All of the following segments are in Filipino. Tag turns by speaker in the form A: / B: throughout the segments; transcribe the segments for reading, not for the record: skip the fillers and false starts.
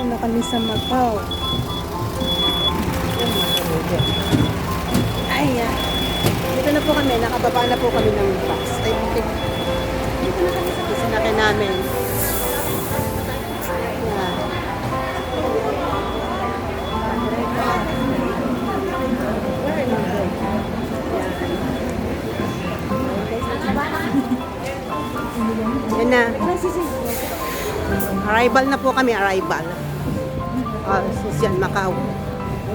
A: na kami sa Macau. Ayan. Dito na po kami. Nakababa na po kami ng bus. Ay, okay. Dito na kami sa sinakay namin. Ayan. Yan na. Arrival na po kami, arrival. Social Macau.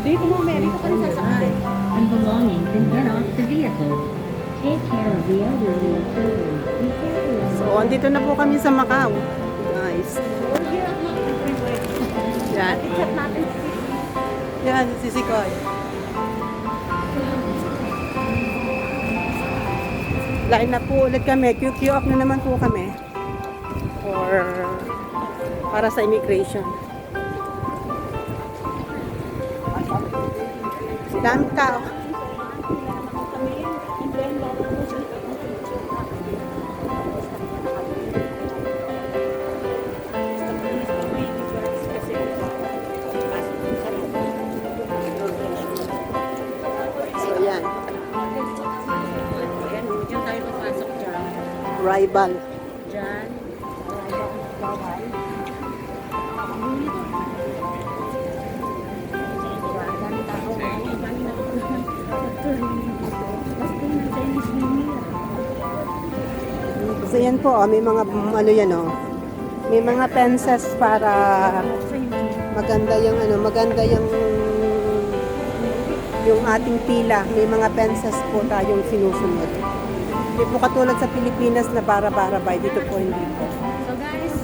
B: Dito mo, Mary, ko pa rin sasakay.
C: And belongings and get off the vehicle. Take care of the elderly and children. Be careful.
A: So, andito na po kami sa Macau. Nice. Yan.
B: I-chat natin.
A: Yan, sisikoy. Line na po ulit kami. QQ off na naman po kami. Or para sa immigration. Dami tao. So, yan.
B: Diyan tayo papasok dyan.
A: Arrival.
B: Dyan.
A: So, yan po. May mga, ano yan, may mga fences para maganda yung yung ating pila. May mga fences po tayong sinusunod. Hindi po katulad sa Pilipinas na para-barabay. Dito po hindi po.
B: So guys,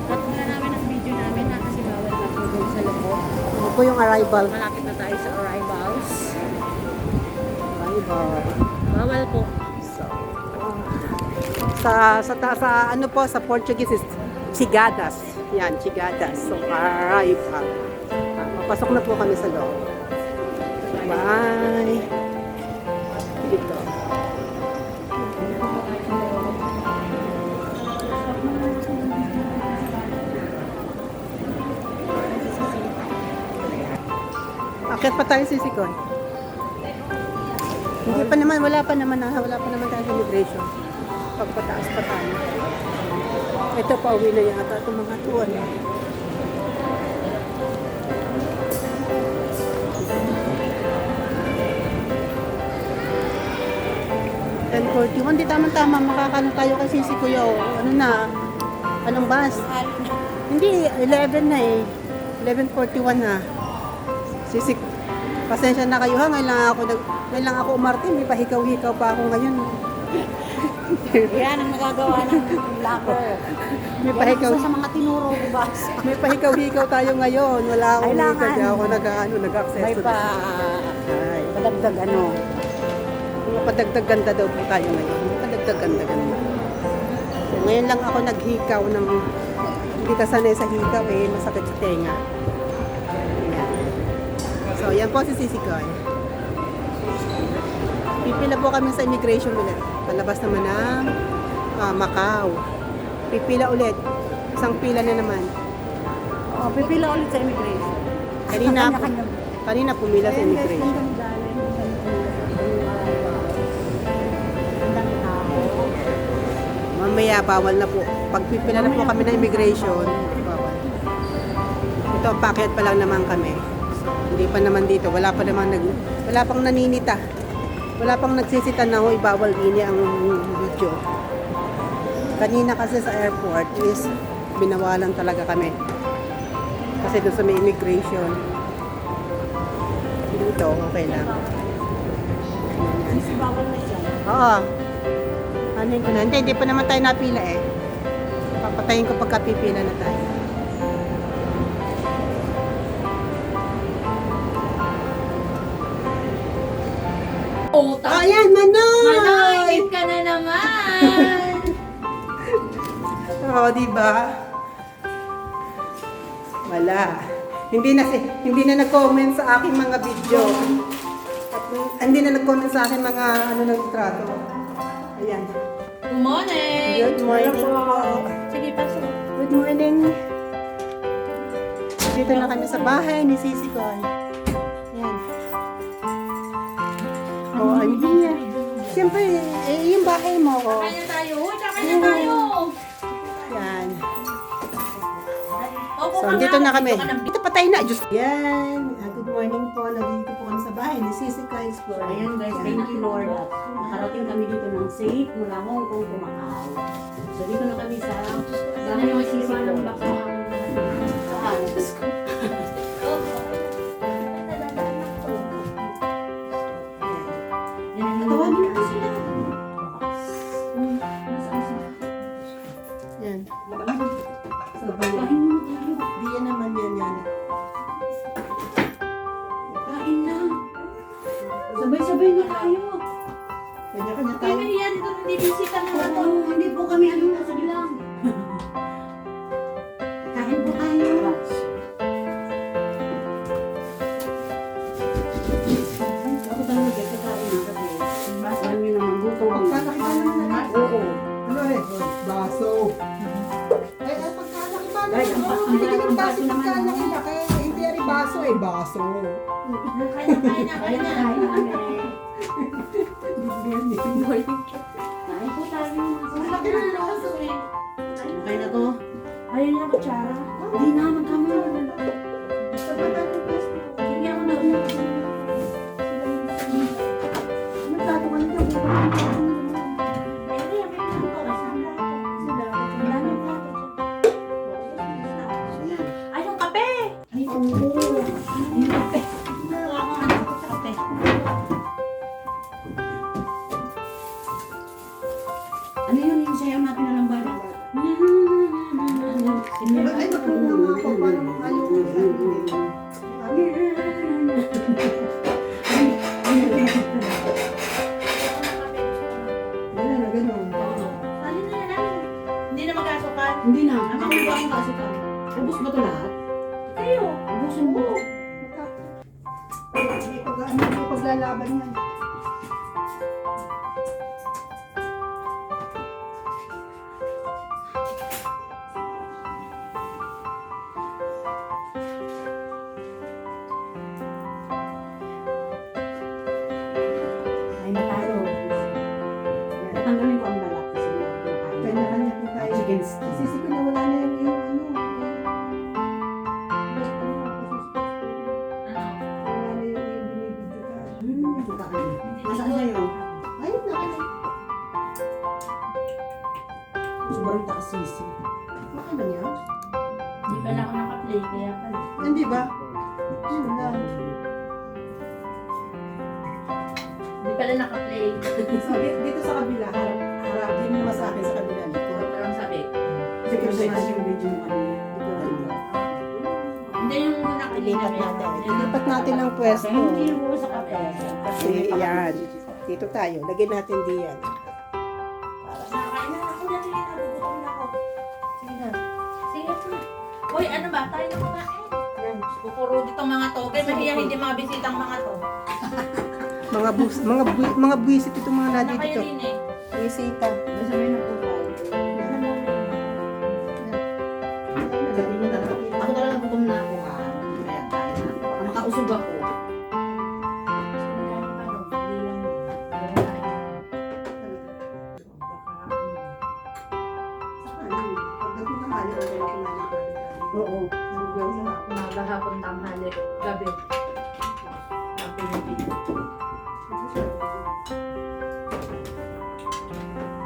B: cut muna namin ang video namin na kasi bawal na po doon sa loob.
A: Ito po yung arrival.
B: Malapit na tayo sa arrivals.
A: Arrival.
B: Bawal po.
A: So, sa ano po, sa Portuguese is chigadas. Yan, chigadas. So, arrival. Papasok na po kami sa loob. Bye! Dito. Akit pa tayo sisikoy. Hindi pa naman, wala pa naman tayo sa immigration. Pagpataas pa tayo. Ito pa, uwi na yata itong mga tuwan. 10:41, di tama-tama, makakano tayo kasi si Kuya, ano na, anong bus? Hindi, 11 na eh. 11:41 na. Sisik, pasensya na kayo ha, ngayon lang ako umarte, may pahikaw-hikaw pa ako ngayon.
B: Yan ang nagagawa ng locker.
A: May pahigaw,
B: Sa mga tinuro ko ba?
A: may pahikaw-hikaw tayo ngayon. Wala akong
B: Kailangan.
A: hikaw, di ako nag-access
B: May
A: to
B: pa
A: this. Ay,
B: padagdag ano.
A: padagdag ganda daw po tayo ngayon. Padagdag ganda. So, ngayon lang ako naghikaw ng hindi ka sanay sa hikaw eh, masakit sa tenga. Ayan. So, yan po si Sisikoy. Pipila po kami sa immigration ulit. Palabas naman ng Macau. Pipila ulit. Isang pila na naman.
B: Oh, pipila ulit sa immigration.
A: Kanina pumila sa immigration. Mamaya bawal na po. Pag pipila na po kami ng immigration, bawal. Ito, packet pa lang naman kami. So, hindi pa naman dito. Wala pang naninita. Wala pang nagsisita na bawal ini ang video. Kanina kasi sa airport is binawalan talaga kami. Kasi doon sa may immigration. Dito, okay lang.
B: Bawal na siya.
A: Oo. Anin ko na. Hindi pa naman tayo napila eh. Papatayin ko pagka pipila na tayo.
B: Oh,
A: Ayan, Manoy!
B: Manoy, ka na naman!
A: Oo, di ba? Wala. Hindi na nag-comment sa aking mga video. At hindi na nag-comment sa akin mga nagtrato. Ayan.
B: Good morning!
A: Good morning po.
B: Sige, pasok.
A: Good morning. Dito na kami sa bahay ni Sisi Koy. Yan. Oh, hindi yan. Siyempre, yung bahay mo. Oh.
B: Kaya tayo. Uy, kaya tayo.
A: Yan.
B: Opo
A: So,
B: ka
A: dito
B: nga.
A: na kami.
B: Dito ka na.
A: Dito patay na. Diyos. Yan. Good morning po. Nandito po kami sa bahay ni Sisi Koy Explore.
D: Ayan guys, thank you Lord. Nakarating kami dito ng safe mula Hong Kong to Macau. So dito na kami sa bahay ng sisi ko. Saan? Yan, tawagin mo sila. Nasaan sila?
A: Yan.
D: So bahay mo tayo.
A: Di yan naman yan.
D: Kain na. Sabay-sabay na tayo.
A: Kanya-kanya
B: Kaya
A: tayo.
B: mahiya dito. Hindi bisita na nato.
D: Oo, hindi po kami sige lang. Kain po tayo. Ako talaga kakain na kasi. Alam niyo naman, gutom.
A: Pagkakakita naman na.
D: Oo.
A: Ano rin? Baso. Ay, pagkalaki ba
D: Guys, ang
A: Hindi
D: baso
A: ng baso
D: naman.
A: pagkalaki na. Kaya hindi rin baso eh. Baso.
B: Kaya na.
D: Kain na kami. Kain po tayo.
A: Ang laki ng baso eh.
D: Kain na to. Ayun yung kutsara. Hindi naman kami.
A: Sa bata ng baso.
D: Hindi ako na.
A: Magtato ka nito.
B: Ay, yung kape.
D: Ay, oo. Yung kape. Ano yun yung sayaw natin na lang bala?
A: Ay, nakuha nga ako. Parang ayaw ko Ganun na, ganun.
B: Alin na yan. Hindi na magkasukan.
D: Hindi na. Ako ba ang kasukan? Ubus ba ito lahat?
B: Kayo.
D: Ubusin mo.
A: May paglalaban yan.
D: Kain na tayo. Tatanggalin ko ang balat kasi hindi ako kumakain.
A: Kanya-kanya po tayo.
D: Chicken
A: Sisi ko na wala na yung ano.
B: Ano?
A: Wala na yung binibidyo ka.
D: Nasaan sa'yo?
A: Ayun na kaya.
D: Sobrang takasisi.
A: Okay lang yan.
B: Hindi pala ako naka-play. Kaya pala.
A: Hindi ba? Yun lang.
B: Hindi pala naka-play.
A: So, dito sa kabila, harap din mo sa akin sa kabila. Likod.
B: Parang sabi.
D: Kasi kung sa'yo yung video mo kanina.
B: Hindi yung nakalipat natin.
A: Lipat natin ang pwesto.
D: Hindi mo sa kape.
A: Kasi yan. Dito tayo. Lagyan natin diyan.
B: Nakain na ako dali. Nagugutom na ako. Sige na. Sige na. Uy, ano ba? Tayo na kumain.
A: Yan.
B: Pupuro ditong mga to. Kaya mahiya hindi mabisita ang mga to.
A: Mga buwisit itong mga
B: Ano
A: nandito
B: kayo
A: to.
B: din eh?
A: Buwisita.
D: Basta may nagpapay. Sabi niya talaga, ako talaga gutom na ako ha. Kaya tayo na. Baka makausog ako.
A: Pagdating ng hali, okay lang kumain ng kabila.
D: Oo.
B: Umaga, hapon, tanghali, gabi.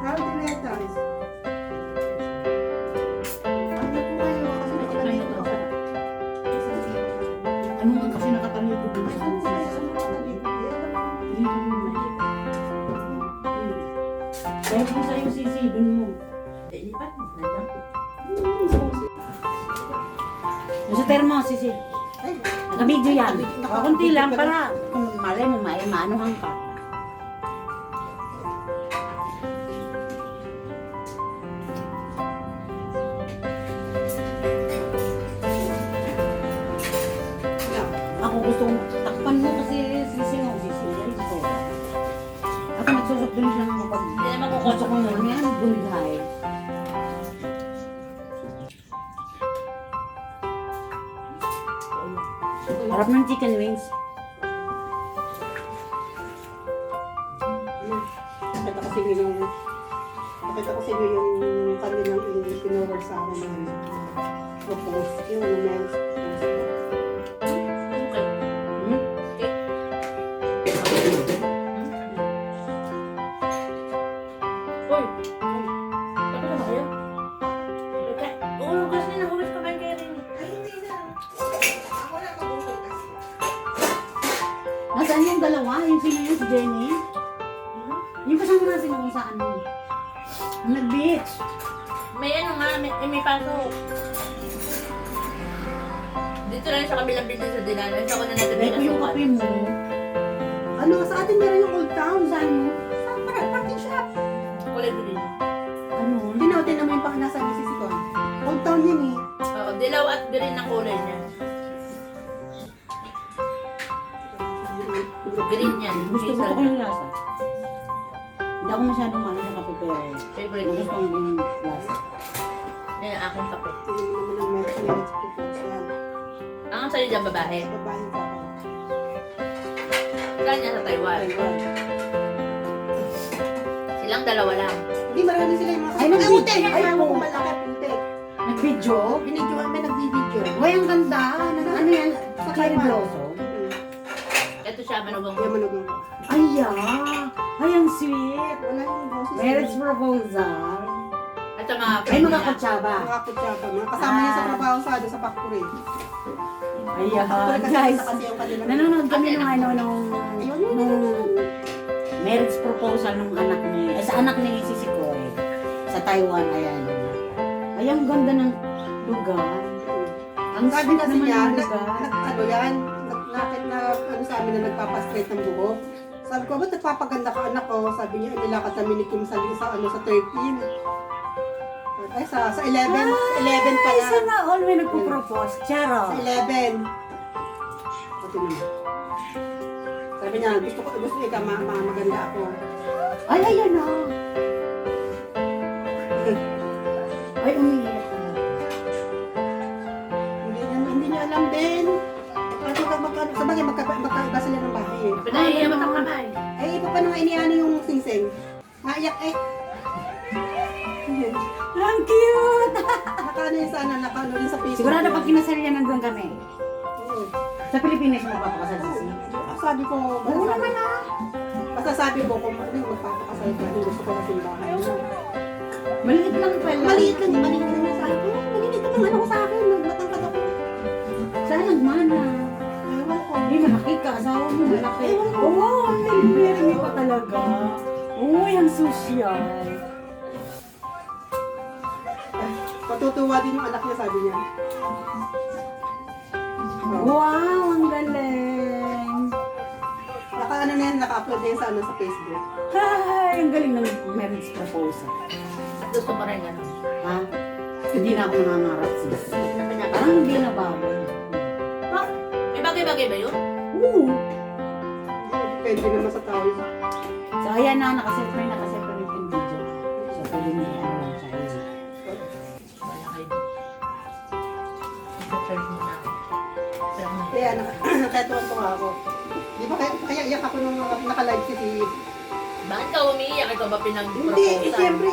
A: How do you let us? Ano po kayo? Kasi nakatalito.
D: Ano nga kasi nakatalikod dun sa
A: Ano po kayo? Ano nakatalito?
D: Dahil ko sa'yo sisi, dun mo.
B: Lipat mo. Nandiyan.
D: Nasa termo, sisi.
A: Ay,
D: Naka-video yan. Kunti lang para kung malay mo, maanuhan ka. Ako gustong takpan mo kasi sisingaw, sisingaw. Ako nagsusok dun lang ako pag
B: Hindi naman kukusok
D: kusok mo naman yan, gumighay. Harap ng chicken wings.
A: Nakita kasi nyo yung kanilang pinoward sa akin ng propose. Yung men's
B: Okay.
D: Hmm?
B: Uy! Tapos na ba kayo? Okay. Hugas na, hugas ka ba kayo rin? Ay, hindi na. Ako na mag-hugas.
D: Nasaan yung dalawa? Yung sino yun? Si Jenny? Yung kasama natin yung sa ano? Ang nag-beach.
B: May ano nga, may pasok. Dito lang sa kabilang building sa Dinano. Ito ako na natabi
D: Ito yung kape mo.
A: ano, sa atin meron yung Old Town.
D: Saan mo?
A: Sa parking shop.
B: Kulay green.
D: Ano?
A: Tinawtin naman yung pang nasa BCC ko. Old Town yun eh.
B: Oo, dilaw at green ang kulay niya. Green yan.
D: Gusto ko
B: Hazel.
D: yung lasa. Hindi ako masyadong mahal sa kape pero
B: Favorite
D: gusto
B: ko.
D: ko yung lasa.
B: Yan ang aking kape.
A: Tingin mo naman ang marriage proposal.
B: Ang sa'yo dyan, babae.
A: Babae sa ako.
B: Saan niya sa Taiwan?
A: Taiwan.
B: Silang dalawa lang.
A: Hindi, marami sila yung mga
D: Ay, nag-video.
A: putik!
D: Ay,
A: Ay,
D: po.
A: malaki, putik.
D: Nag-video?
A: Binidyoan, may nagbibidyo.
D: Uy, ang ganda. Ano yan?
A: Sa
D: Cherry
A: Taiwan.
D: blossom?
B: Ito siya, manugang
A: Yung manugang.
D: Ay, Ay, ang sweet.
A: Wala yung boses.
D: Marriage proposal.
B: At sa mga
D: Ay,
B: friend
D: mga
B: niya.
D: kutsaba.
A: Mga kutsaba. Mga kasama niya sa trabaho sa factory.
D: Ayan,
A: Factory kasi
D: guys.
A: kasi yung kanilang...
D: Nanonood kami nung ano, nung marriage proposal nung anak ni, sa anak ni Sisi Koy. Sa Taiwan, ayan. Ay, ang ganda ng lugar. Ang
A: Sabi
D: sweet
A: kasi
D: naman
A: niya,
D: ng lugar.
A: ano yan, nakit na ano sa amin na nagpapastraight ng buhok. Sabi ko, ba't nagpapaganda ka anak ko? Sabi niya, nilakad kami ni Kim sa 13. Ay, sa 11. 11 pa
D: Ay,
A: lang.
D: sana all may nagpo-propose.
A: Sa
D: Charo.
A: 11. Pati naman. Sabi niya, gusto ikaw, maganda ako.
D: Ay, ayan na. Ay, umiiyak ka na.
A: Hindi niya alam din. Kasi sabagay, magkaiba sila ng bahay eh.
B: Pinahiyamat ang kamay.
A: Ay, iba pa nung iniano yung singsing. Naiyak eh.
D: Ang cute!
A: Nakano yun sana, nakano yun sa Facebook.
D: Sigurado pag kinasal niya nandun kami.
A: Oo.
D: Sa Pilipinas mo magpapakasal si Sisi.
A: Sabi ko,
D: Oo naman ah.
A: basta sabi ko, kung ano yung magpapakasal ka, yung gusto ko kasi yung bahay mo.
D: Maliit lang pala.
A: Maliit lang yung sa akin. Maliit lang ano ko sa akin, matangkad ako.
D: Saan nagmana?
A: Ewan ko.
D: Hindi, malaki ka. Asawa mo malaki.
A: Ewan ko.
D: Oo, ang nilibiri pa talaga. Uy, ang social.
A: Matutuwa din yung anak niya, sabi niya.
D: Wow, ang galing.
A: Naka-ano na yan, naka-upload na yan sa Facebook.
D: Ay, ang galing ng marriage proposal.
B: At gusto mo rin gano'n.
D: Ha? Hindi na ako nangangarap sis. Parang hindi na bago.
B: May bagay-bagay ba yun?
D: Oo.
A: Depende naman sa tao yun.
D: So, ayan na, nakaseparate yung video. So, pwede mo ano lang siya.
B: Wala kayo. Ito-search mo na ako. Pero may-
A: Kaya, nakatuwa ako. Di ba kaya iyak ako nung naka-live si Steve?
B: Bakit ka umiiyak? Ikaw ba
A: Hindi,
B: pinag-proposal?
A: siyempre,